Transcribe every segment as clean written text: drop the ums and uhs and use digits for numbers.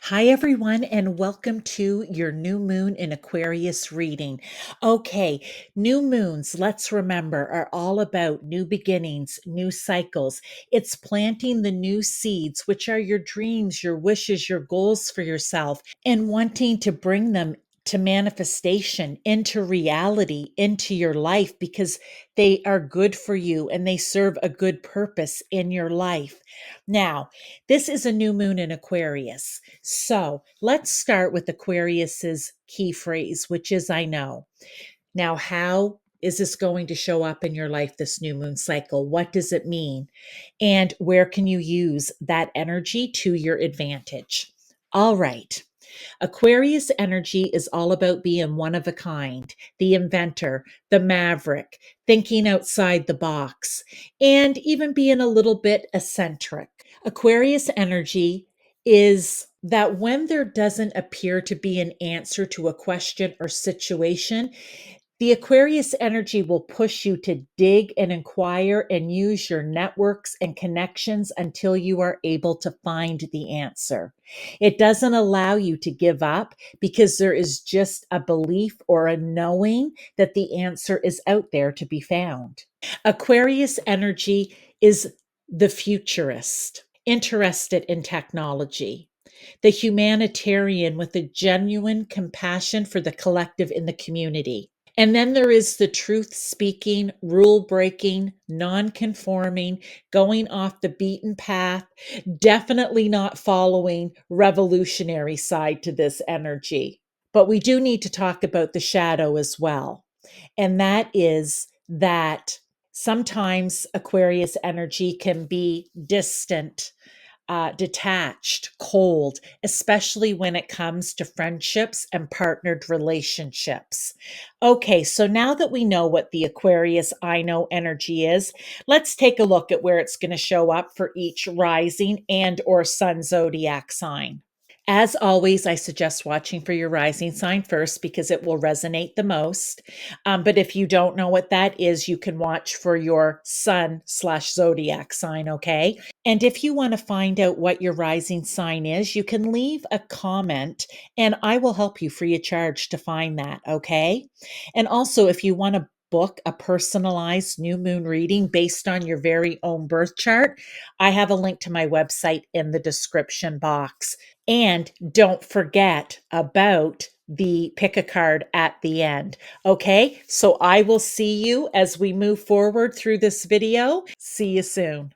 Hi, everyone, and welcome to your new moon in Aquarius reading. Okay, new moons, let's remember, are all about new beginnings, new cycles. It's planting the new seeds, which are your dreams, your wishes, your goals for yourself, and wanting to bring them to manifestation, into reality, into your life, because they are good for you and they serve a good purpose in your life. Now, this is a new moon in Aquarius. So let's start with Aquarius's key phrase, which is I know. Now, how is this going to show up in your life, this new moon cycle? What does it mean? And where can you use that energy to your advantage? All right. Aquarius energy is all about being one of a kind, the inventor, the maverick, thinking outside the box, and even being a little bit eccentric. Aquarius energy is that when there doesn't appear to be an answer to a question or situation, the Aquarius energy will push you to dig and inquire and use your networks and connections until you are able to find the answer. It doesn't allow you to give up because there is just a belief or a knowing that the answer is out there to be found. Aquarius energy is the futurist, interested in technology, the humanitarian with a genuine compassion for the collective in the community. And then there is the truth speaking, rule breaking, non conforming, going off the beaten path, definitely not following revolutionary side to this energy. But we do need to talk about the shadow as well. And that is that sometimes Aquarius energy can be distant, detached, cold, especially when it comes to friendships and partnered relationships. Okay, so now that we know what the Aquarius I know energy is, let's take a look at where it's going to show up for each rising and or sun zodiac sign. As always, I suggest watching for your rising sign first because it will resonate the most. But if you don't know what that is, you can watch for your sun/zodiac sign, okay? And if you want to find out what your rising sign is, you can leave a comment and I will help you free of charge to find that, okay? And also, if you want to book a personalized new moon reading based on your very own birth chart, I have a link to my website in the description box. And don't forget about the pick a card at the end. Okay, so I will see you as we move forward through this video. See you soon.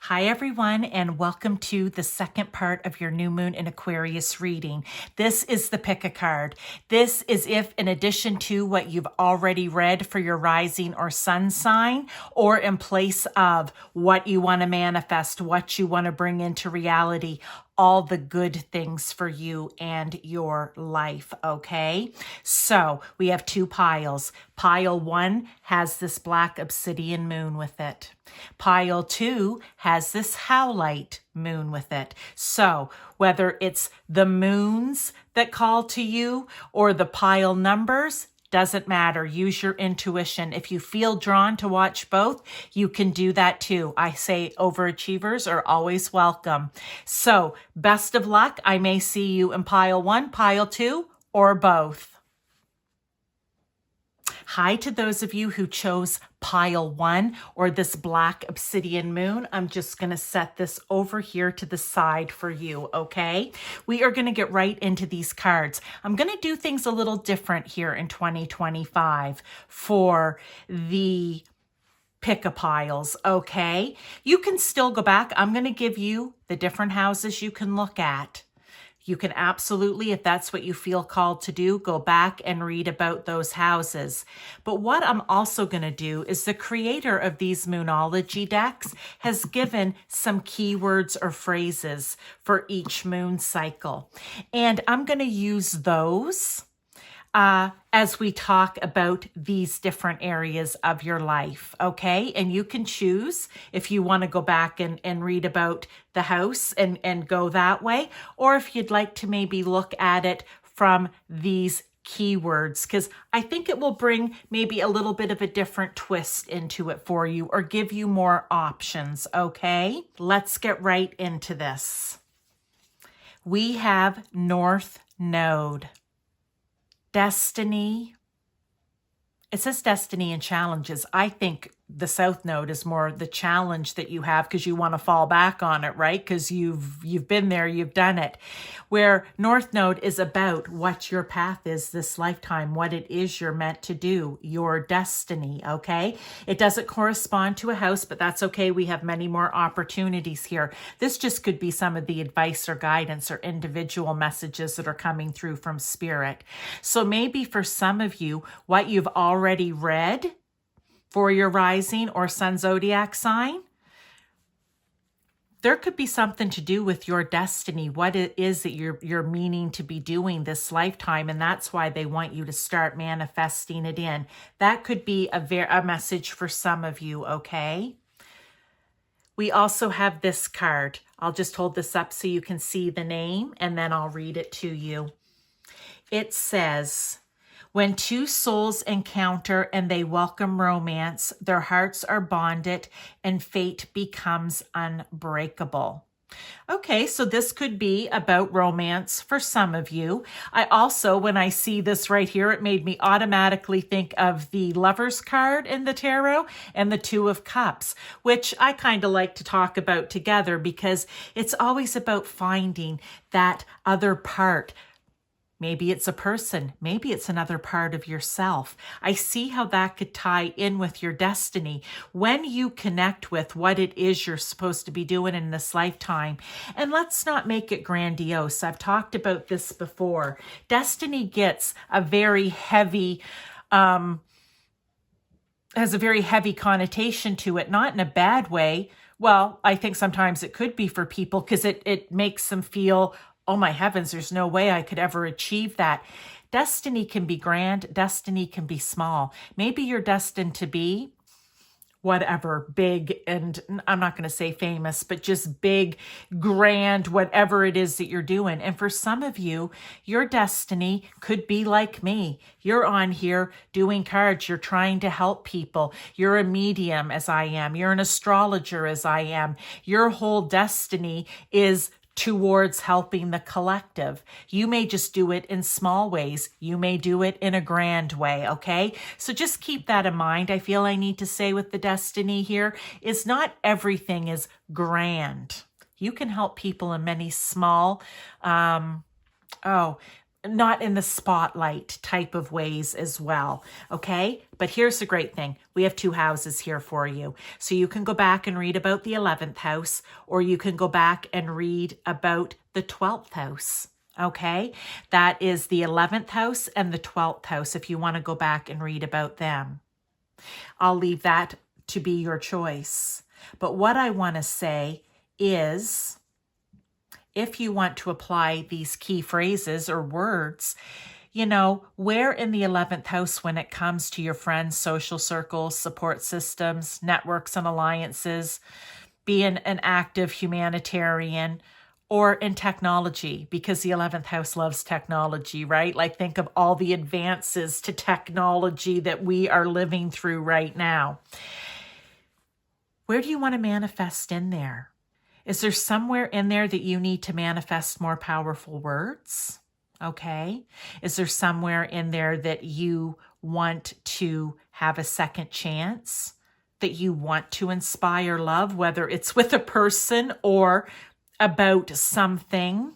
Hi, everyone, and welcome to the second part of your new moon in Aquarius reading. This is the pick a card. This is if, in addition to what you've already read for your rising or sun sign, or in place of what you want to manifest, what you want to bring into reality, all the good things for you and your life, okay? So we have two piles. Pile 1 has this black obsidian moon with it. Pile 2 has this howlite moon with it. So whether it's the moons that call to you or the pile numbers, doesn't matter. Use your intuition. If you feel drawn to watch both, you can do that too. I say overachievers are always welcome. So best of luck. I may see you in pile 1, pile 2, or both. Hi to those of you who chose pile 1 or this black obsidian moon. I'm just going to set this over here to the side for you, okay? We are going to get right into these cards. I'm going to do things a little different here in 2025 for the pick-a-piles, okay? You can still go back. I'm going to give you the different houses you can look at. You can absolutely, if that's what you feel called to do, go back and read about those houses. But what I'm also going to do is the creator of these Moonology decks has given some keywords or phrases for each moon cycle. And I'm going to use those as we talk about these different areas of your life, okay? And you can choose if you want to go back and read about the house and go that way, or if you'd like to maybe look at it from these keywords, because I think it will bring maybe a little bit of a different twist into it for you or give you more options, okay? Let's get right into this. We have North Node. Destiny. It says destiny and challenges. I think the South Node is more the challenge that you have because you want to fall back on it, right? Because you've been there, you've done it. Where North Node is about what your path is this lifetime, what it is you're meant to do, your destiny, okay? It doesn't correspond to a house, but that's okay. We have many more opportunities here. This just could be some of the advice or guidance or individual messages that are coming through from Spirit. So maybe for some of you, what you've already read for your rising or sun zodiac sign, there could be something to do with your destiny, what it is that you're meaning to be doing this lifetime, and that's why they want you to start manifesting it in. That could be a message for some of you, okay? We also have this card. I'll just hold this up so you can see the name, and then I'll read it to you. It says, when two souls encounter and they welcome romance, their hearts are bonded and fate becomes unbreakable. Okay, so this could be about romance for some of you. I also, when I see this right here, it made me automatically think of the Lovers card in the tarot and the Two of Cups, which I kind of like to talk about together because it's always about finding that other part. Maybe it's a person. Maybe it's another part of yourself. I see how that could tie in with your destiny when you connect with what it is you're supposed to be doing in this lifetime. And let's not make it grandiose. I've talked about this before. Destiny gets a very heavy, has a very heavy connotation to it, not in a bad way. Well, I think sometimes it could be for people because it makes them feel, oh my heavens, there's no way I could ever achieve that. Destiny can be grand. Destiny can be small. Maybe you're destined to be whatever, big, and I'm not going to say famous, but just big, grand, whatever it is that you're doing. And for some of you, your destiny could be like me. You're on here doing cards. You're trying to help people. You're a medium as I am. You're an astrologer as I am. Your whole destiny is towards helping the collective. You may just do it in small ways. You may do it in a grand way, okay? So just keep that in mind. I feel I need to say with the destiny here is not everything is grand. You can help people in many small, not in the spotlight type of ways as well. Okay. But here's the great thing. We have 2 houses here for you. So you can go back and read about the 11th house, or you can go back and read about the 12th house. Okay. That is the 11th house and the 12th house if you want to go back and read about them. I'll leave that to be your choice. But what I want to say is, if you want to apply these key phrases or words, where in the 11th house when it comes to your friends, social circles, support systems, networks and alliances, being an active humanitarian, or in technology, because the 11th house loves technology, right? Like, think of all the advances to technology that we are living through right now. Where do you want to manifest in there? Is there somewhere in there that you need to manifest more powerful words? Okay. Is there somewhere in there that you want to have a second chance, that you want to inspire love, whether it's with a person or about something?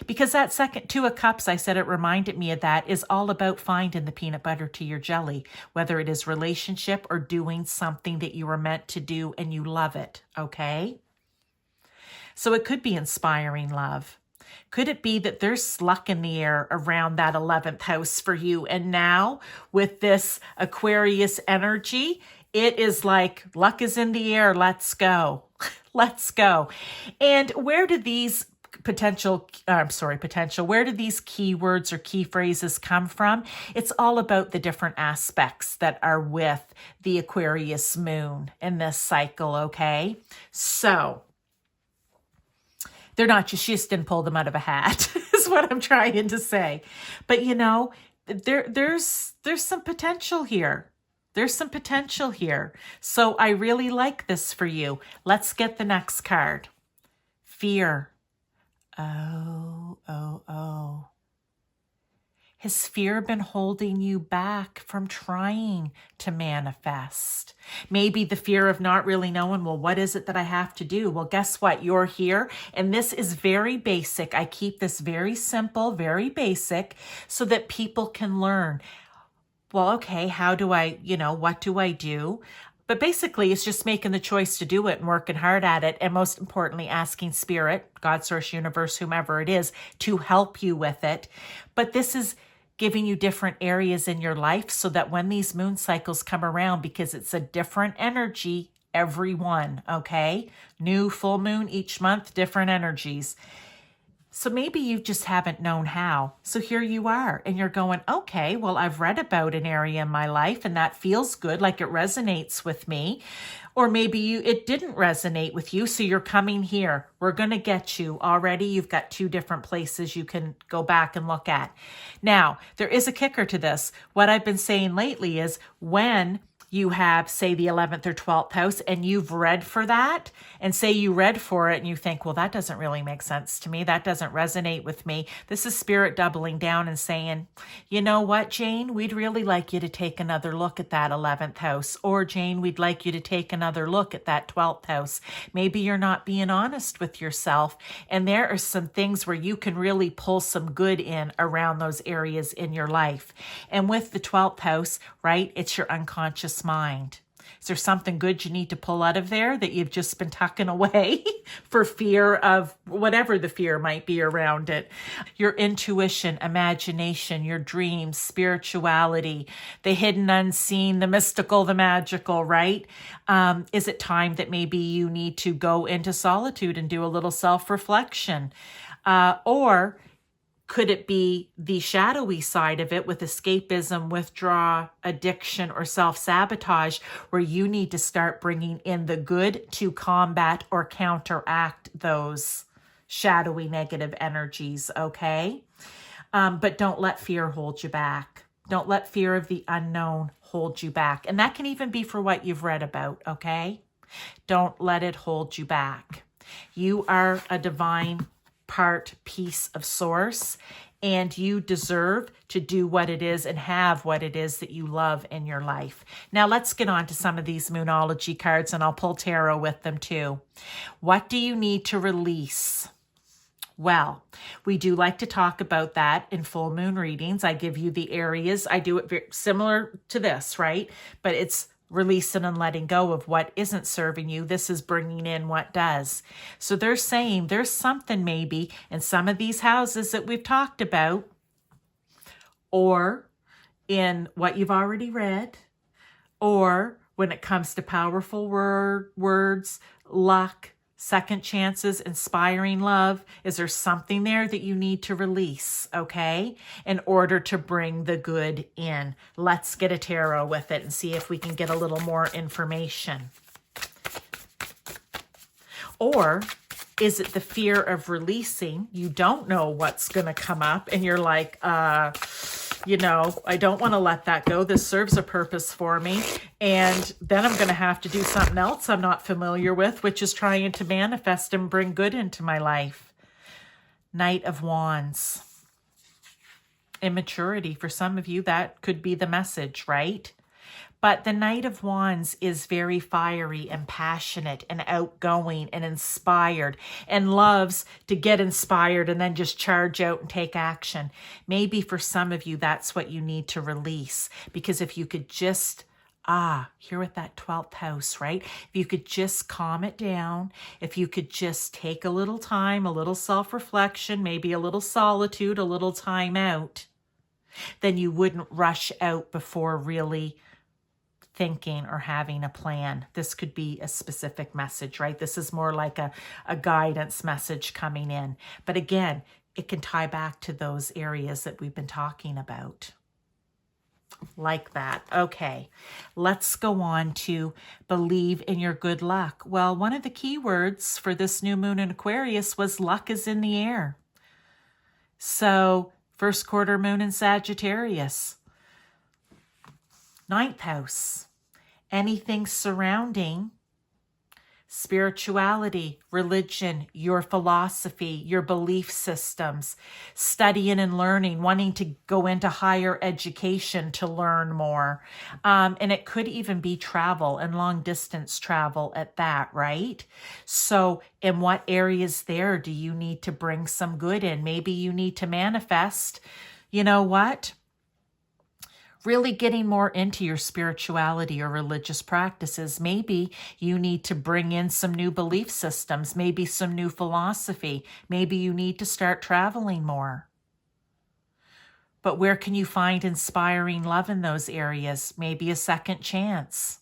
Because that second 2 of Cups, I said it reminded me of that, is all about finding the peanut butter to your jelly, whether it is relationship or doing something that you were meant to do and you love it. Okay. So it could be inspiring love. Could it be that there's luck in the air around that 11th house for you? And now with this Aquarius energy, it is like luck is in the air. Let's go. Let's go. And where do these where do these keywords or key phrases come from? It's all about the different aspects that are with the Aquarius moon in this cycle. Okay. So they're not just, she just didn't pull them out of a hat is what I'm trying to say. But there's some potential here. There's some potential here. So I really like this for you. Let's get the next card. Fear. Oh. Has fear been holding you back from trying to manifest? Maybe the fear of not really knowing, well, what is it that I have to do? Well, guess what? You're here. And this is very basic. I keep this very simple, very basic, so that people can learn. Well, okay, how do I, what do I do? But basically, it's just making the choice to do it and working hard at it. And most importantly, asking Spirit, God, Source, Universe, whomever it is, to help you with it. But this is giving you different areas in your life so that when these moon cycles come around, because it's a different energy, every one, okay? New full moon each month, different energies. So maybe you just haven't known how. So here you are and you're going, okay, well, I've read about an area in my life and that feels good, like it resonates with me. Or maybe it didn't resonate with you, so you're coming here. We're going to get you already. You've got 2 different places you can go back and look at. Now, there is a kicker to this. What I've been saying lately is when you have, say, the 11th or 12th house and you've read for that, and say you read for it and you think, well, that doesn't really make sense to me. That doesn't resonate with me. This is Spirit doubling down and saying, you know what, Jane, we'd really like you to take another look at that 11th house. Or Jane, we'd like you to take another look at that 12th house. Maybe you're not being honest with yourself. And there are some things where you can really pull some good in around those areas in your life. And with the 12th house, right, it's your unconscious mind. Is there something good you need to pull out of there that you've just been tucking away for fear of whatever the fear might be around it? Your intuition, imagination, your dreams, spirituality, the hidden, unseen, the mystical, the magical, right? Is it time that maybe you need to go into solitude and do a little self-reflection? Or could it be the shadowy side of it with escapism, withdrawal, addiction, or self-sabotage, where you need to start bringing in the good to combat or counteract those shadowy negative energies, okay? But don't let fear hold you back. Don't let fear of the unknown hold you back. And that can even be for what you've read about, okay? Don't let it hold you back. You are a divine piece of source, and you deserve to do what it is and have what it is that you love in your life. Now let's get on to some of these Moonology cards, and I'll pull tarot with them too. What do you need to release? Well, we do like to talk about that in full moon readings. I give you the areas. I do it very similar to this, right? But it's releasing and letting go of what isn't serving you. This is bringing in what does. So they're saying there's something maybe in some of these houses that we've talked about, or in what you've already read, or when it comes to powerful words, luck, second chances, inspiring love. Is there something there that you need to release, okay, in order to bring the good in? Let's get a tarot with it and see if we can get a little more information. Or is it the fear of releasing? You don't know what's going to come up and you're like, you know, I don't want to let that go. This serves a purpose for me. And then I'm going to have to do something else I'm not familiar with, which is trying to manifest and bring good into my life. Knight of Wands. Immaturity. For some of you, that could be the message, right? But the Knight of Wands is very fiery and passionate and outgoing and inspired and loves to get inspired and then just charge out and take action. Maybe for some of you, that's what you need to release. Because if you could just, here with that 12th house, right? If you could just calm it down, if you could just take a little time, a little self-reflection, maybe a little solitude, a little time out, then you wouldn't rush out before really thinking or having a plan. This could be a specific message, right? This is more like a guidance message coming in. But again, it can tie back to those areas that we've been talking about. Like that. Okay, let's go on to believe in your good luck. Well, one of the key words for this new moon in Aquarius was luck is in the air. So first quarter moon in Sagittarius. 9th house, anything surrounding spirituality, religion, your philosophy, your belief systems, studying and learning, wanting to go into higher education to learn more. And it could even be travel and long distance travel at that, right? So in what areas there do you need to bring some good in? Maybe you need to manifest, you know what? Really getting more into your spirituality or religious practices. Maybe you need to bring in some new belief systems, maybe some new philosophy. Maybe you need to start traveling more. But where can you find inspiring love in those areas? Maybe a second chance.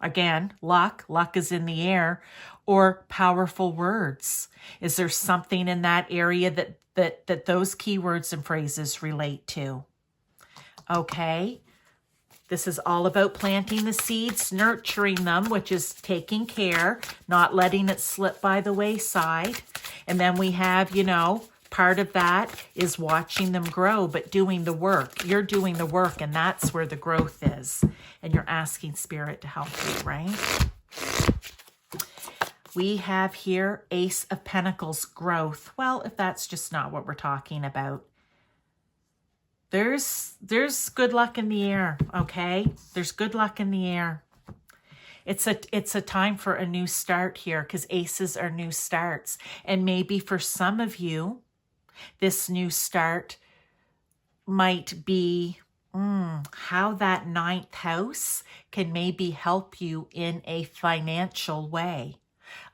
Again, luck is in the air, or powerful words. Is there something in that area that those keywords and phrases relate to? Okay, this is all about planting the seeds, nurturing them, which is taking care, not letting it slip by the wayside. And then we have, you know, part of that is watching them grow, but doing the work. You're doing the work, and that's where the growth is. And you're asking Spirit to help you, right? We have here Ace of Pentacles, growth. Well, if that's just not what we're talking about, there's good luck in the air, okay? There's good luck in the air. It's a time for a new start here, because aces are new starts. And maybe for some of you, this new start might be how that 9th house can maybe help you in a financial way.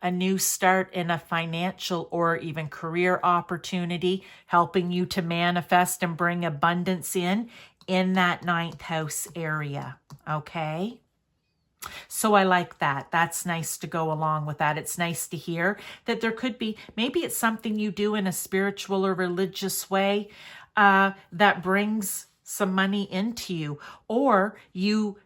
A new start in a financial or even career opportunity, helping you to manifest and bring abundance in that 9th house area, okay? So I like that. That's nice to go along with that. It's nice to hear that there could be, maybe it's something you do in a spiritual or religious way that brings some money into you, or you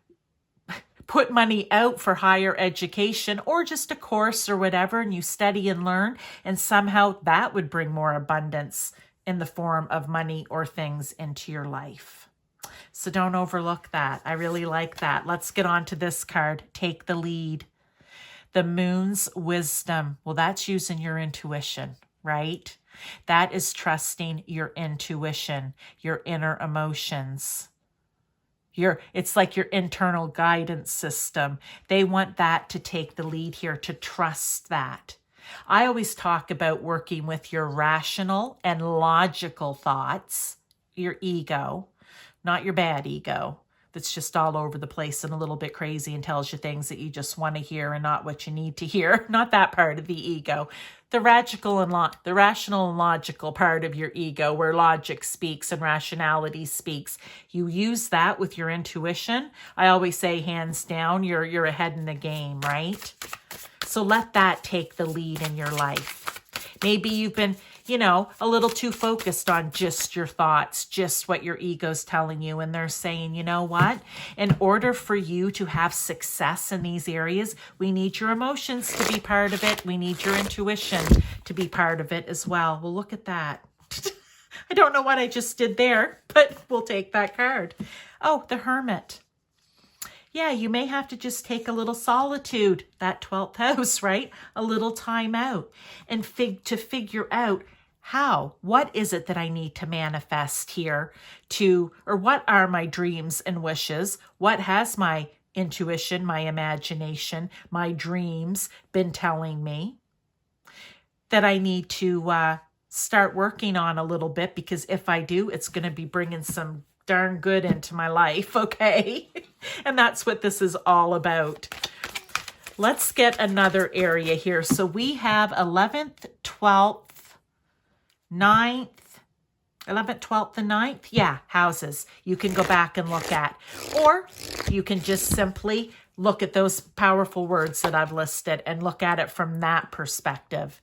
put money out for higher education or just a course or whatever, and you study and learn, and somehow that would bring more abundance in the form of money or things into your life. So don't overlook that. I really like that. Let's get on to this card. Take the lead. The moon's wisdom. Well, that's using your intuition, right? That is trusting your intuition, your inner emotions. It's like your internal guidance system. They want that to take the lead here, to trust that. I always talk about working with your rational and logical thoughts, your ego, not your bad ego that's just all over the place and a little bit crazy and tells you things that you just want to hear and not what you need to hear. Not that part of the ego. The rational and logical part of your ego, where logic speaks and rationality speaks. You use that with your intuition. I always say, hands down, you're ahead in the game, right? So let that take the lead in your life. Maybe you've been, a little too focused on just your thoughts, just what your ego's telling you. And they're saying, you know what? In order for you to have success in these areas, we need your emotions to be part of it. We need your intuition to be part of it as well. Well, look at that. I don't know what I just did there, but we'll take that card. Oh, the Hermit. Yeah, you may have to just take a little solitude, that 12th house, right? A little time out and to figure out what is it that I need to manifest here or what are my dreams and wishes? What has my intuition, my imagination, my dreams been telling me that I need to start working on a little bit? Because if I do, it's going to be bringing some darn good into my life, okay? And that's what this is all about. Let's get another area here. So we have 11th, 12th, 9th, 11th, 12th, and 9th. Yeah, houses you can go back and look at. Or you can just simply look at those powerful words that I've listed and look at it from that perspective.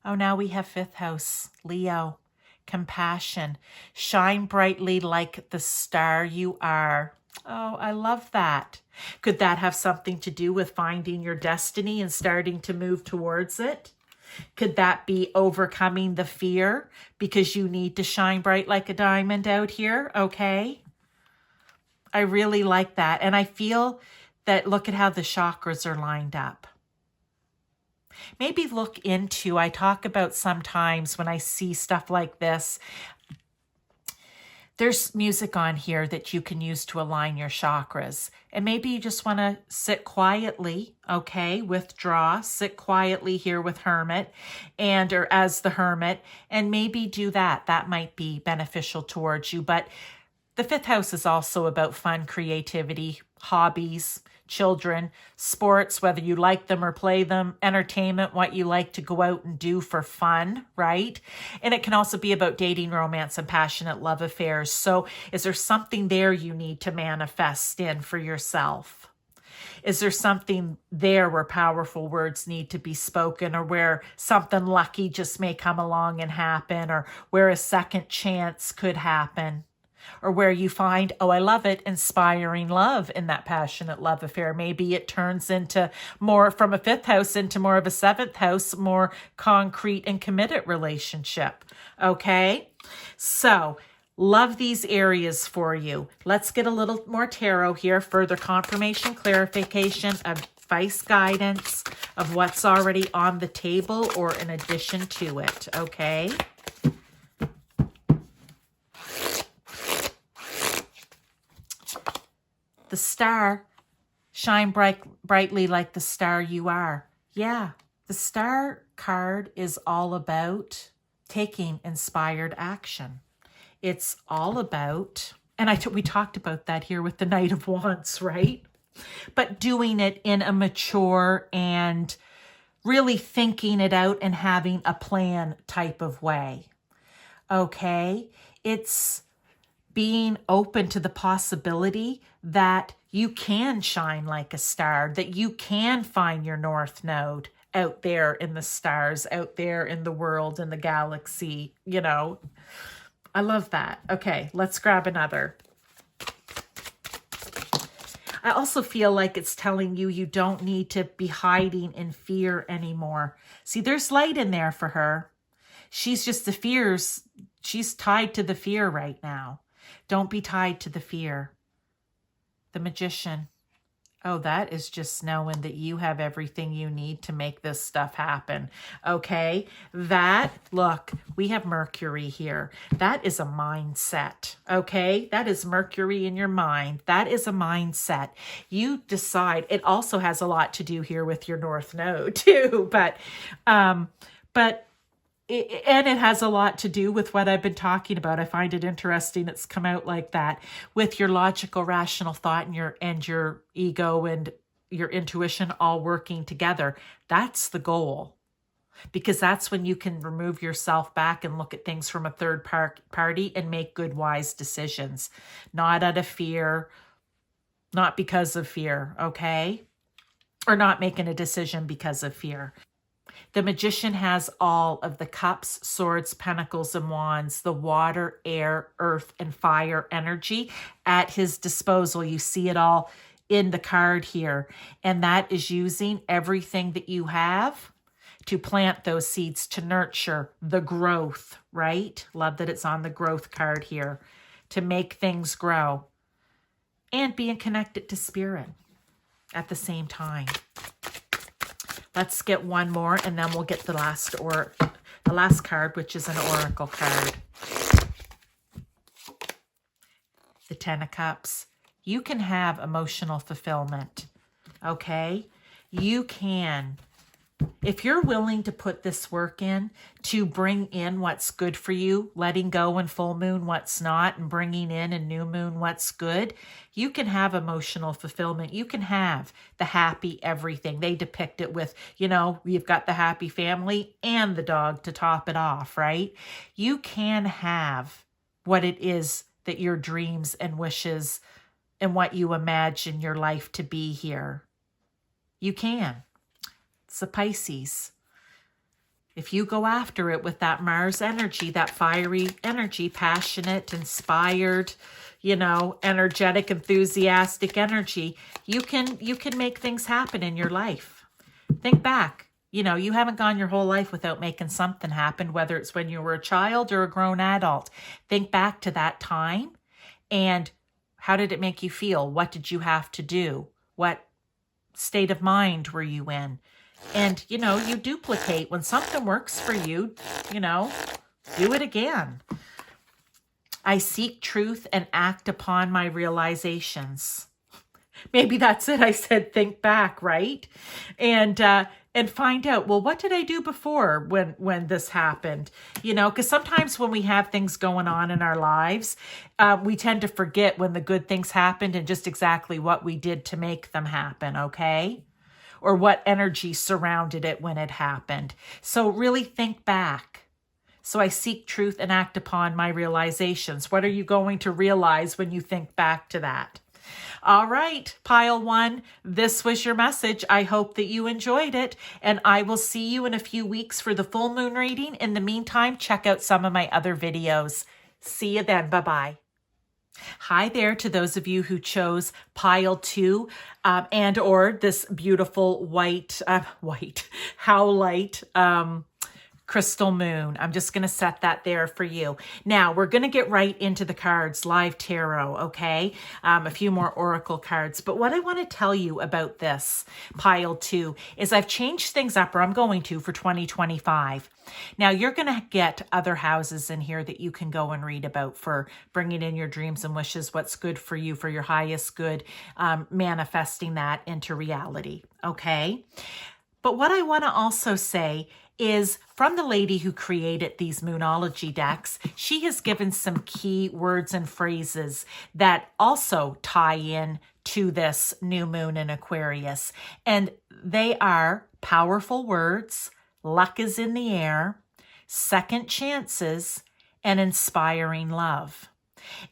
Oh, now we have 5th house, Leo. Compassion. Shine brightly like the star you are. Oh, I love that. Could that have something to do with finding your destiny and starting to move towards it? Could that be overcoming the fear because you need to shine bright like a diamond out here? Okay. I really like that. And I feel that, look at how the chakras are lined up. Maybe look into, I talk about sometimes when I see stuff like this, there's music on here that you can use to align your chakras. And maybe you just want to sit quietly, okay? Withdraw, sit quietly here with Hermit or as the Hermit, and maybe do that. That might be beneficial towards you. But the 5th house is also about fun, creativity, hobbies, children, sports, whether you like them or play them, entertainment, what you like to go out and do for fun, right? And it can also be about dating, romance, and passionate love affairs. So is there something there you need to manifest in for yourself? Is there something there where powerful words need to be spoken, or where something lucky just may come along and happen, or where a second chance could happen? Or where you find, oh, I love it, inspiring love in that passionate love affair. Maybe it turns into more from a 5th house into more of a 7th house, more concrete and committed relationship. Okay? So love these areas for you. Let's get a little more tarot here. Further confirmation, clarification, advice, guidance of what's already on the table or in addition to it. Okay? The star, shine brightly like the star you are. Yeah, the star card is all about taking inspired action. It's all about, and we talked about that here with the Knight of Wands, right? But doing it in a mature and really thinking it out and having a plan type of way. Okay? It's being open to the possibility that you can shine like a star, that you can find your north node out there in the stars, out there in the world, in the galaxy, I love that. Okay, let's grab another. I also feel like it's telling you you don't need to be hiding in fear anymore. See, there's light in there for her. She's just she's tied to the fear right now. Don't be tied to the fear. The Magician. Oh, that is just knowing that you have everything you need to make this stuff happen. Okay. Look, we have Mercury here. That is a mindset. Okay. That is Mercury in your mind. That is a mindset. You decide. It also has a lot to do here with your North Node too. But and it has a lot to do with what I've been talking about. I find it interesting it's come out like that, with your logical, rational thought and your ego and your intuition all working together. That's the goal, because that's when you can remove yourself back and look at things from a third party and make good, wise decisions, not out of fear, not because of fear, okay? Or not making a decision because of fear. The magician has all of the cups, swords, pentacles, and wands, the water, air, earth, and fire energy at his disposal. You see it all in the card here. And that is using everything that you have to plant those seeds, to nurture the growth, right? Love that it's on the growth card here, to make things grow and being connected to spirit at the same time. Let's get one more, and then we'll get the last card, which is an oracle card. The Ten of Cups. You can have emotional fulfillment, okay? You can. If you're willing to put this work in to bring in what's good for you, letting go in full moon what's not, and bringing in new moon what's good, you can have emotional fulfillment. You can have the happy everything. They depict it with, you've got the happy family and the dog to top it off, right? You can have what it is that your dreams and wishes and what you imagine your life to be here. You can. It's a Pisces. If you go after it with that Mars energy, that fiery energy, passionate, inspired, energetic, enthusiastic energy, you can make things happen in your life. Think back. You haven't gone your whole life without making something happen, whether it's when you were a child or a grown adult. Think back to that time, and how did it make you feel? What did you have to do? What state of mind were you in? And, you duplicate. When something works for you, do it again. I seek truth and act upon my realizations. Maybe that's it. I said, think back, right? And find out, well, what did I do before when this happened? Because sometimes when we have things going on in our lives, we tend to forget when the good things happened and just exactly what we did to make them happen, okay? Or what energy surrounded it when it happened. So really think back. So I seek truth and act upon my realizations. What are you going to realize when you think back to that? All right, pile one, this was your message. I hope that you enjoyed it, and I will see you in a few weeks for the full moon reading. In the meantime, check out some of my other videos. See you then. Bye-bye. Hi there to those of you who chose pile 2 and or this beautiful white howlite crystal moon. I'm just going to set that there for you. Now we're going to get right into the cards, live tarot, okay? A few more oracle cards. But what I want to tell you about this pile 2 is I've changed things up, or I'm going to, for 2025. Now you're going to get other houses in here that you can go and read about for bringing in your dreams and wishes, what's good for you, for your highest good, manifesting that into reality, okay? But what I want to also say is, from the lady who created these Moonology decks, she has given some key words and phrases that also tie in to this new moon in Aquarius. And they are powerful words, luck is in the air, second chances, and inspiring love.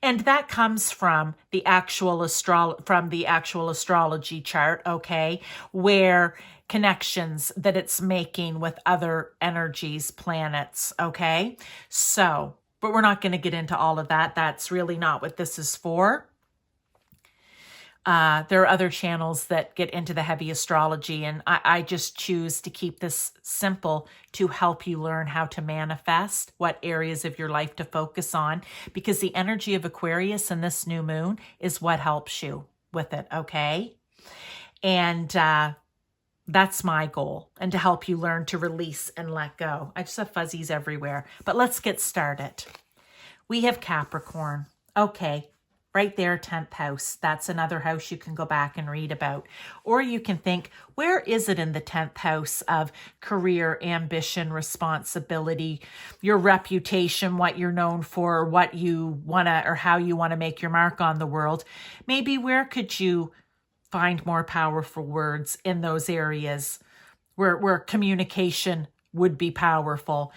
And that comes from the actual astrology chart, okay, where connections that it's making with other energies, planets, okay? So, but we're not going to get into all of that. That's really not what this is for. There are other channels that get into the heavy astrology, and I just choose to keep this simple to help you learn how to manifest, what areas of your life to focus on, because the energy of Aquarius and this new moon is what helps you with it, okay? And that's my goal, and to help you learn to release and let go. I just have fuzzies everywhere, but let's get started. We have Capricorn. Okay, right there, 10th house. That's another house you can go back and read about. Or you can think, where is it in the 10th house of career, ambition, responsibility, your reputation, what you're known for, what you want to, or how you want to make your mark on the world? Maybe where could you find more powerful words in those areas where communication would be powerful?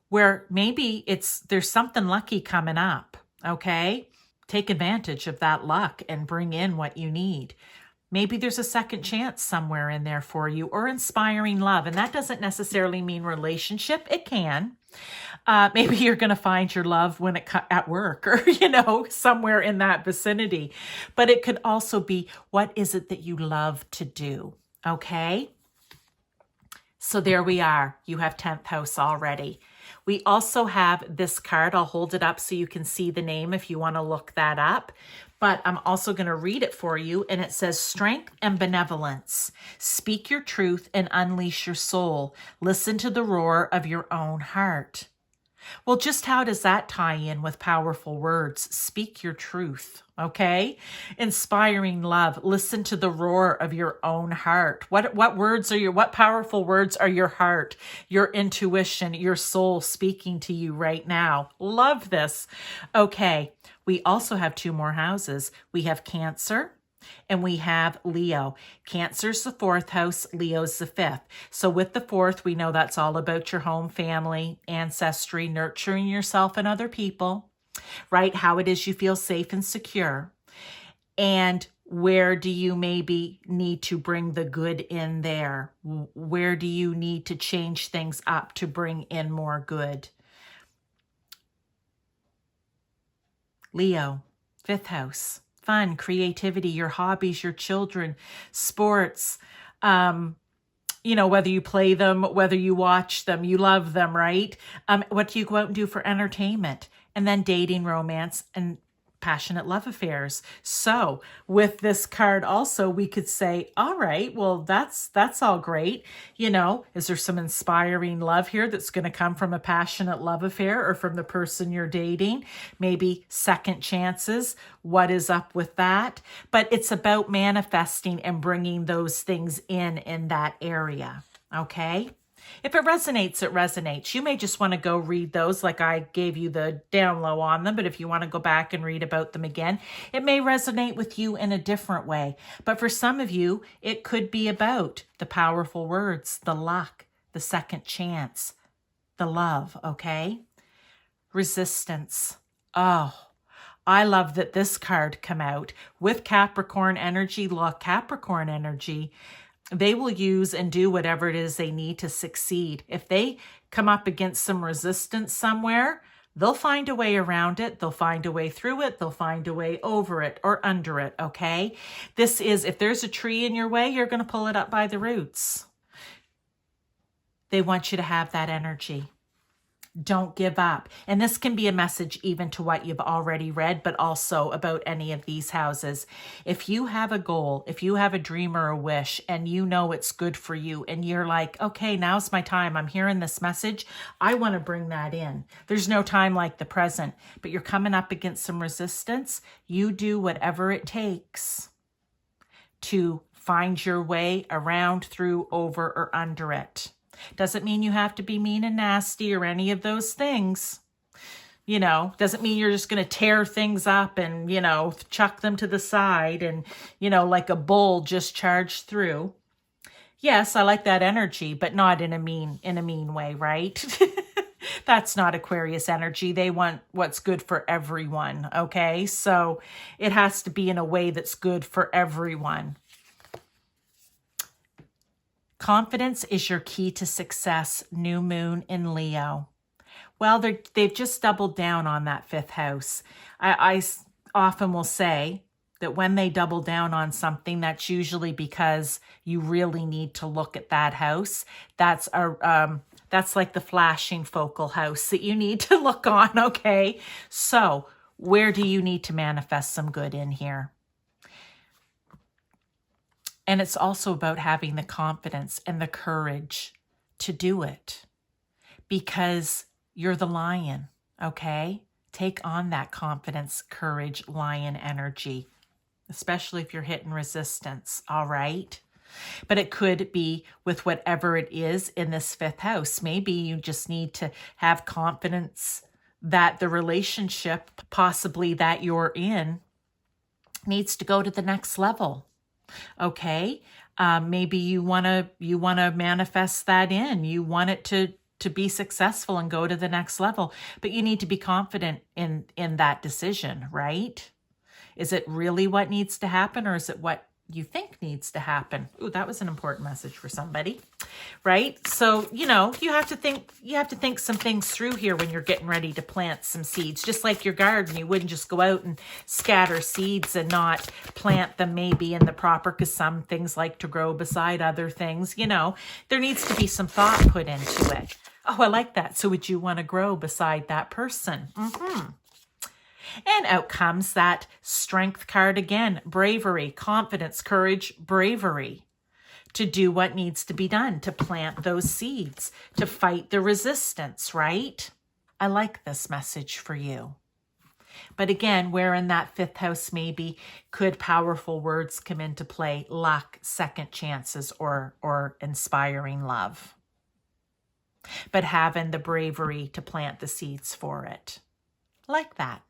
Where maybe there's something lucky coming up, okay? Take advantage of that luck and bring in what you need. Maybe there's a second chance somewhere in there for you, or inspiring love. And that doesn't necessarily mean relationship. It can. Maybe you're going to find your love when at work, or, somewhere in that vicinity. But it could also be, what is it that you love to do? Okay? So there we are. You have 10th house already. We also have this card. I'll hold it up so you can see the name if you want to look that up. But I'm also going to read it for you. And it says, strength and benevolence. Speak your truth and unleash your soul. Listen to the roar of your own heart. Well, just how does that tie in with powerful words? Speak your truth, okay? Inspiring love. Listen to the roar of your own heart. What powerful words are your heart, your intuition, your soul speaking to you right now? Love this. Okay, we also have 2 more houses. We have Cancer and we have Leo. Cancer's the 4th house, Leo's the 5th. So with the 4th, we know that's all about your home, family, ancestry, nurturing yourself and other people, right? How it is you feel safe and secure. And where do you maybe need to bring the good in there? Where do you need to change things up to bring in more good? Leo, 5th house. Fun, creativity, your hobbies, your children, sports, whether you play them, whether you watch them, you love them, right? What do you go out and do for entertainment? And then dating, romance, and passionate love affairs. So with this card also, we could say, all right, well, that's all great. Is there some inspiring love here that's going to come from a passionate love affair or from the person you're dating? Maybe second chances. What is up with that? But it's about manifesting and bringing those things in that area. Okay? If it resonates, it resonates. You may just want to go read those like I gave you the down low on them, but if you want to go back and read about them again, it may resonate with you in a different way. But for some of you, it could be about the powerful words, the luck, the second chance, the love, okay? Resistance. Oh, I love that this card come out with Capricorn energy. Look, Capricorn energy, they will use and do whatever it is they need to succeed. If they come up against some resistance somewhere, they'll find a way around it. They'll find a way through it. They'll find a way over it or under it, okay? This is, if there's a tree in your way, you're going to pull it up by the roots. They want you to have that energy. Don't give up. And this can be a message even to what you've already read, but also about any of these houses. If you have a goal, if you have a dream or a wish, and you know it's good for you, and you're like, okay, now's my time. I'm hearing this message. I want to bring that in. There's no time like the present, but you're coming up against some resistance. You do whatever it takes to find your way around, through, over, or under it. Doesn't mean you have to be mean and nasty or any of those things. Doesn't mean you're just going to tear things up and, chuck them to the side and, like a bull just charge through. Yes, I like that energy, but not in a mean way, right? That's not Aquarius energy. They want what's good for everyone, okay? So it has to be in a way that's good for everyone. Confidence is your key to success, new moon in Leo. Well, they've just doubled down on that 5th house. I often will say that when they double down on something, that's usually because you really need to look at that house. That's like the flashing focal house that you need to look on, okay? So where do you need to manifest some good in here? And it's also about having the confidence and the courage to do it, because you're the lion, okay? Take on that confidence, courage, lion energy, especially if you're hitting resistance, all right? But it could be with whatever it is in this fifth house. Maybe you just need to have confidence that the relationship, possibly that you're in, needs to go to the next level. Okay, maybe you want to manifest that in. You want it to be successful and go to the next level, but you need to be confident in that decision, right? Is it really what needs to happen, or is it what you think needs to happen? Ooh, that was an important message for somebody, right? So, you have to think some things through here when you're getting ready to plant some seeds. Just like your garden, you wouldn't just go out and scatter seeds and not plant them maybe in the proper, because some things like to grow beside other things. There needs to be some thought put into it. Oh, I like that. So would you want to grow beside that person? And out comes that strength card again. Bravery, confidence, courage, bravery to do what needs to be done, to plant those seeds, to fight the resistance, right? I like this message for you. But again, where in that fifth house maybe could powerful words come into play, luck, second chances, or inspiring love. But having the bravery to plant the seeds for it. Like that.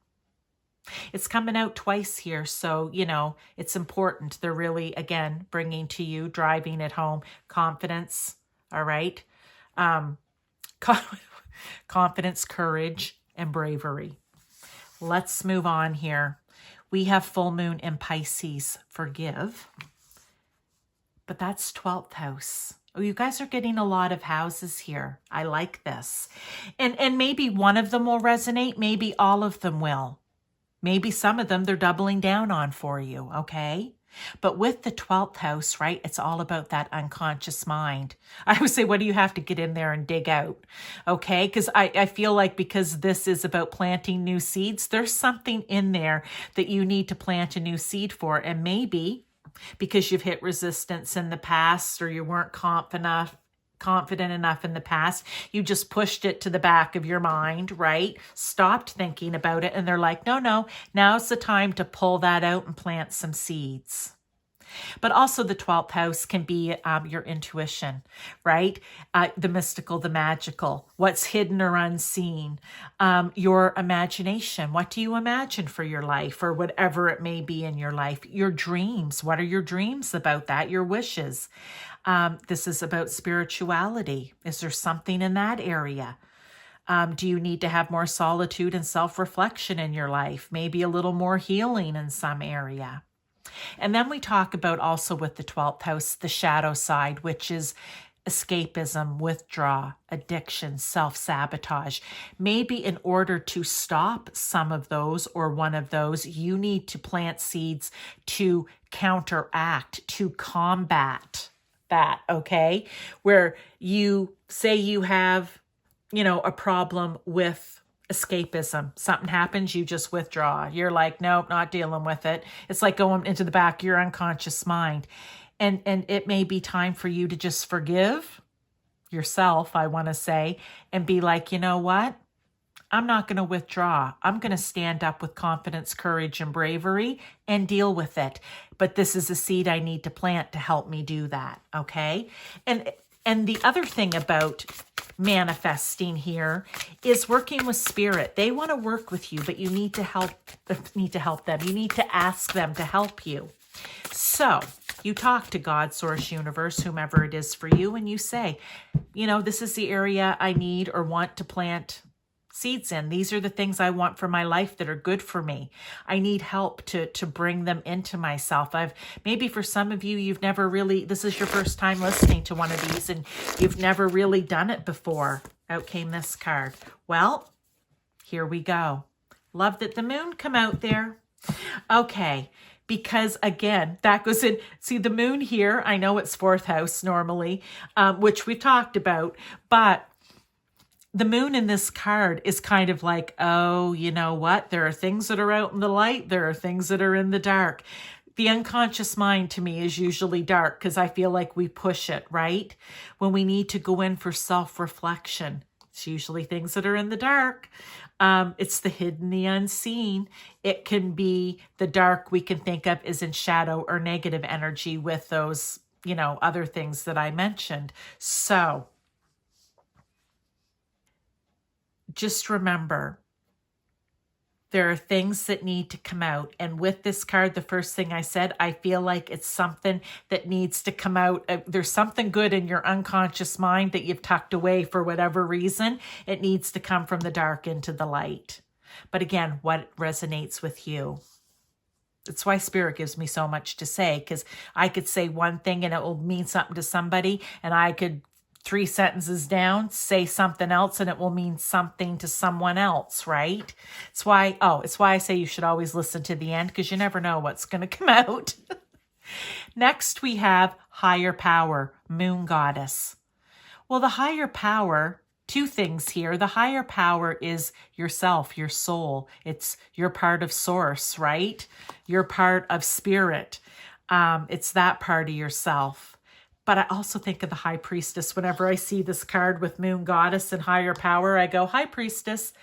It's coming out twice here, so, it's important. They're really, again, bringing to you, driving it home, confidence, all right? Confidence, courage, and bravery. Let's move on here. We have full moon in Pisces, forgive, but that's 12th house. Oh, you guys are getting a lot of houses here. I like this. And maybe one of them will resonate. Maybe all of them will. Maybe some of them they're doubling down on for you, okay? But with the 12th house, right, it's all about that unconscious mind. I would say, what do you have to get in there and dig out, okay? Because I feel like because this is about planting new seeds, there's something in there that you need to plant a new seed for. And maybe because you've hit resistance in the past, or you weren't confident enough in the past, you just pushed it to the back of your mind, right? Stopped thinking about it. And they're like, no, now's the time to pull that out and plant some seeds. But also the 12th house can be your intuition, right? The mystical, the magical, what's hidden or unseen, your imagination. What do you imagine for your life, or whatever it may be in your life? Your dreams. What are your dreams about that? Your wishes. This is about spirituality. Is there something in that area? Do you need to have more solitude and self-reflection in your life? Maybe a little more healing in some area. And then we talk about also with the 12th house, the shadow side, which is escapism, withdrawal, addiction, self-sabotage. Maybe in order to stop some of those or one of those, you need to plant seeds to counteract, to combat that, okay? Where you say you have, a problem with escapism. Something happens, you just withdraw. You're like, nope, not dealing with it. It's like going into the back of your unconscious mind. And it may be time for you to just forgive yourself, I want to say, and be like, you know what? I'm not going to withdraw. I'm going to stand up with confidence, courage, and bravery and deal with it. But this is a seed I need to plant to help me do that, okay? And the other thing about manifesting here is working with spirit. They want to work with you, but you need to help them. You need to ask them to help you. So you talk to God, source, universe, whomever it is for you, and you say, this is the area I need or want to plant seeds in. These are the things I want for my life that are good for me. I need help to bring them into myself. Maybe for some of you, you've never really, this is your first time listening to one of these and you've never really done it before. Out came this card. Well, here we go. Love that the moon come out there. Okay. Because again, that goes in, see the moon here, I know it's 4th house normally, which we've talked about, but the moon in this card is kind of like, oh, you know what? There are things that are out in the light. There are things that are in the dark. The unconscious mind to me is usually dark because I feel like we push it, right? When we need to go in for self-reflection, it's usually things that are in the dark. It's the hidden, the unseen. It can be the dark we can think of as in shadow or negative energy with those, other things that I mentioned. So just remember, there are things that need to come out. And with this card, the first thing I said, I feel like it's something that needs to come out. There's something good in your unconscious mind that you've tucked away for whatever reason. It needs to come from the dark into the light. But again, what resonates with you? That's why Spirit gives me so much to say, because I could say one thing and it will mean something to somebody, and I could 3 sentences down, say something else, and it will mean something to someone else, right? It's why I say you should always listen to the end, because you never know what's going to come out. Next, we have higher power, moon goddess. Well, the higher power, 2 things here. The higher power is yourself, your soul. It's your part of source, right? You're part of spirit. It's that part of yourself. But I also think of the high priestess. Whenever I see this card with moon goddess and higher power, I go, high priestess.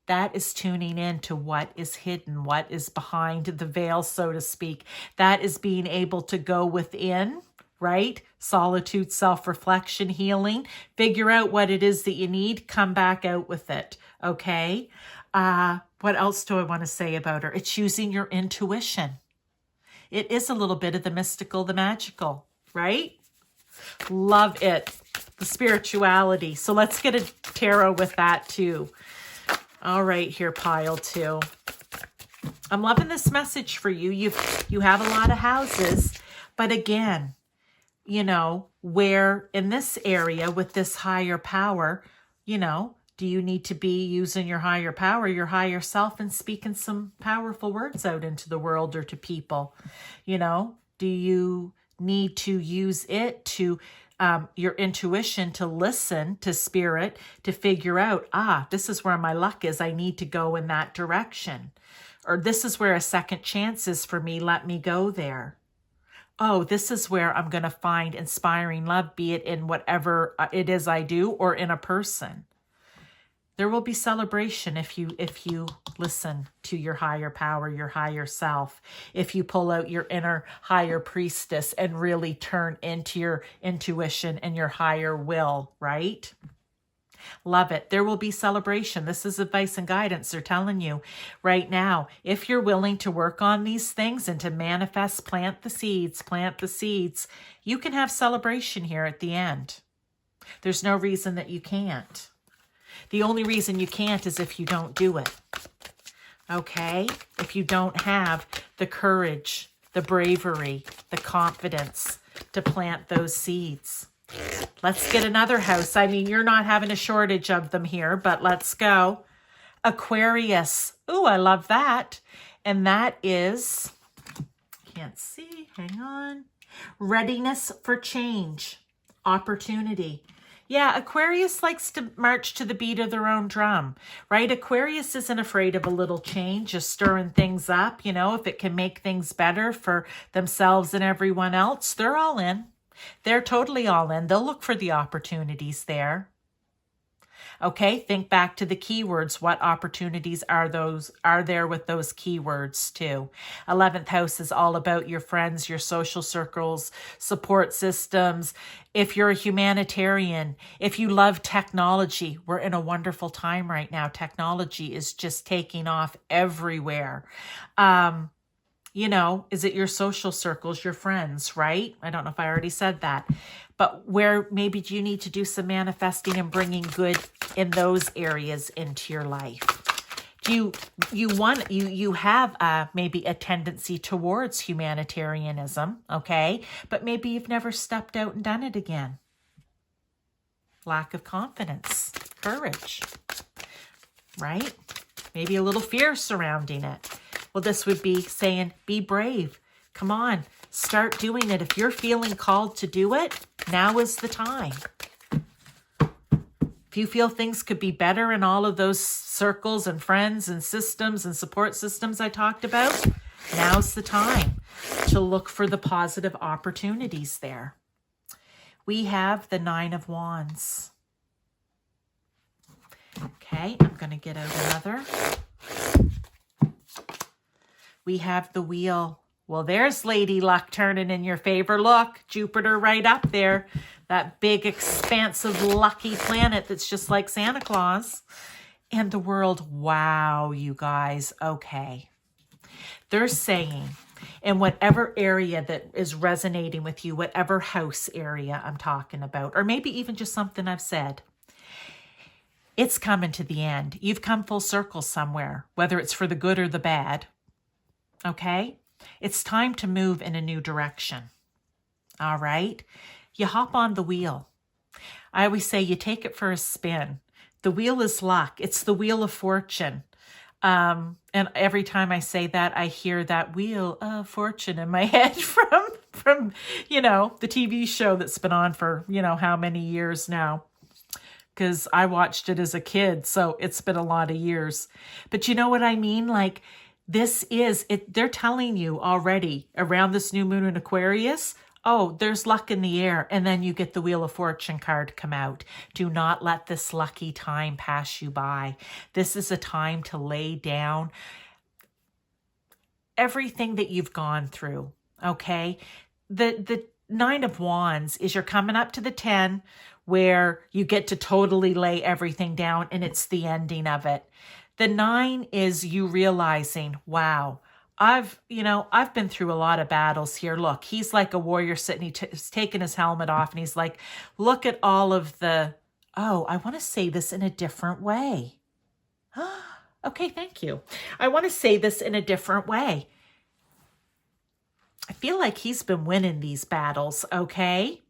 That is tuning in to what is hidden, what is behind the veil, so to speak. That is being able to go within, right? Solitude, self-reflection, healing. Figure out what it is that you need. Come back out with it, okay? What else do I want to say about her? It's using your intuition. It is a little bit of the mystical, the magical, right? Love it. The spirituality. So let's get a tarot with that too. All right, here, pile 2. I'm loving this message for you. You have a lot of houses, but again, where in this area with this higher power, do you need to be using your higher power, your higher self, and speaking some powerful words out into the world or to people? Do you need to use it to your intuition to listen to spirit to figure out, this is where my luck is. I need to go in that direction. Or this is where a second chance is for me. Let me go there. Oh, this is where I'm going to find inspiring love, be it in whatever it is I do or in a person. There will be celebration if you listen to your higher power, your higher self. If you pull out your inner higher priestess and really turn into your intuition and your higher will, right? Love it. There will be celebration. This is advice and guidance. They're telling you right now, if you're willing to work on these things and to manifest, plant the seeds, you can have celebration here at the end. There's no reason that you can't. The only reason you can't is if you don't do it, okay? If you don't have the courage, the bravery, the confidence to plant those seeds. Let's get another house. I mean, you're not having a shortage of them here, but let's go. Aquarius. Ooh, I love that. And that is, can't see, hang on. Readiness for change, opportunity. Yeah, Aquarius likes to march to the beat of their own drum, right? Aquarius isn't afraid of a little change, just stirring things up. If it can make things better for themselves and everyone else, they're all in. They're totally all in. They'll look for the opportunities there. Okay, think back to the keywords. What opportunities are there with those keywords too? 11th house is all about your friends, your social circles, support systems. If you're a humanitarian, if you love technology, we're in a wonderful time right now. Technology is just taking off everywhere. Is it your social circles, your friends, right? I don't know if I already said that. But where maybe do you need to do some manifesting and bringing good in those areas into your life? Do you have maybe a tendency towards humanitarianism, okay? But maybe you've never stepped out and done it again. Lack of confidence, courage, right? Maybe a little fear surrounding it. Well, this would be saying, be brave. Come on, start doing it. If you're feeling called to do it, now is the time. If you feel things could be better in all of those circles and friends and systems and support systems I talked about, now's the time. to look for the positive opportunities there. We have the Nine of Wands. Okay, I'm going to get out another. We have the Wheel. Well, there's Lady Luck turning in your favor. Look, Jupiter right up there. That big, expansive, lucky planet that's just like Santa Claus. And the World. Wow, you guys. Okay. They're saying in whatever area that is resonating with you, whatever house area I'm talking about, or maybe even just something I've said, it's coming to the end. You've come full circle somewhere, whether it's for the good or the bad. Okay? It's time to move in a new direction. All right? You hop on the wheel. I always say you take it for a spin. The wheel is luck. It's the wheel of fortune. And every time I say that, I hear that wheel of fortune in my head from the TV show that's been on for, how many years now. Because I watched it as a kid, so it's been a lot of years. But you know what I mean? Like, this is it. They're telling you already around this new moon in Aquarius, oh, there's luck in the air. And then you get the Wheel of Fortune card come out. Do not let this lucky time pass you by. This is a time to lay down everything that you've gone through, okay? The Nine of Wands is you're coming up to the 10 where you get to totally lay everything down and it's the ending of it. The 9 is you realizing, wow, I've been through a lot of battles here. Look, he's like a warrior sitting, he's taking his helmet off and he's like, look at all of the, oh, I want to say this in a different way. Okay, thank you. I want to say this in a different way. I feel like he's been winning these battles, okay?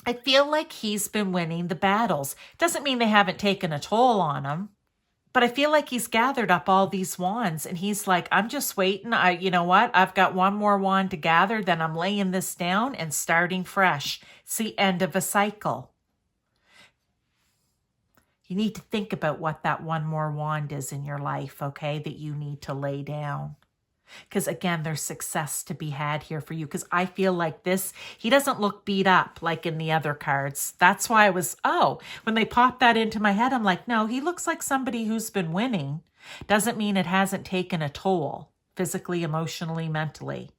I feel like he's been winning the battles. Doesn't mean they haven't taken a toll on him. But I feel like he's gathered up all these wands and he's like, I'm just waiting. You know what? I've got one more wand to gather. Then I'm laying this down and starting fresh. It's the end of a cycle. You need to think about what that one more wand is in your life, okay, that you need to lay down. Because again, there's success to be had here for you. Because I feel like this, he doesn't look beat up like in the other cards. That's why I was, when they popped that into my head, I'm like, no, he looks like somebody who's been winning. Doesn't mean it hasn't taken a toll, physically, emotionally, mentally.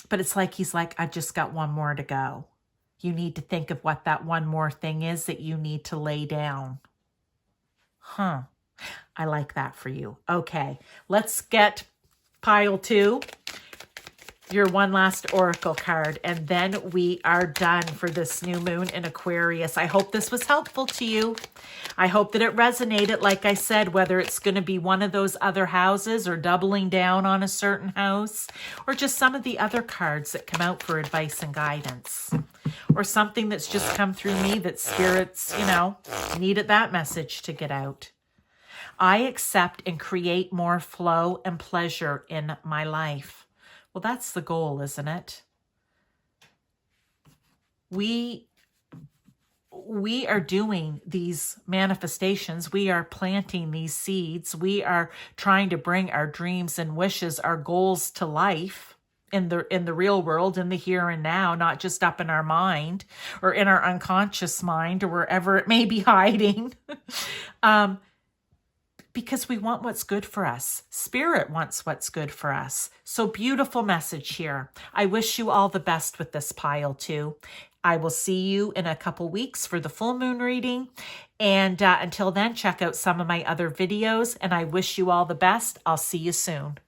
But it's like, he's like, I've just got one more to go. You need to think of what that one more thing is that you need to lay down. I like that for you. Okay, let's get pile 2, your one last oracle card, and then we are done for this new moon in Aquarius. I hope this was helpful to you. I hope that it resonated, like I said, whether it's going to be one of those other houses or doubling down on a certain house, or just some of the other cards that come out for advice and guidance, or something that's just come through me that spirits, needed that message to get out. I accept and create more flow and pleasure in my life. Well, that's the goal, isn't it? We are doing these manifestations. We are planting these seeds. We are trying to bring our dreams and wishes, our goals to life in the real world, in the here and now, not just up in our mind or in our unconscious mind or wherever it may be hiding. Because we want what's good for us. Spirit wants what's good for us. So beautiful message here. I wish you all the best with this pile 2. I will see you in a couple weeks for the full moon reading. And until then, check out some of my other videos. And I wish you all the best. I'll see you soon.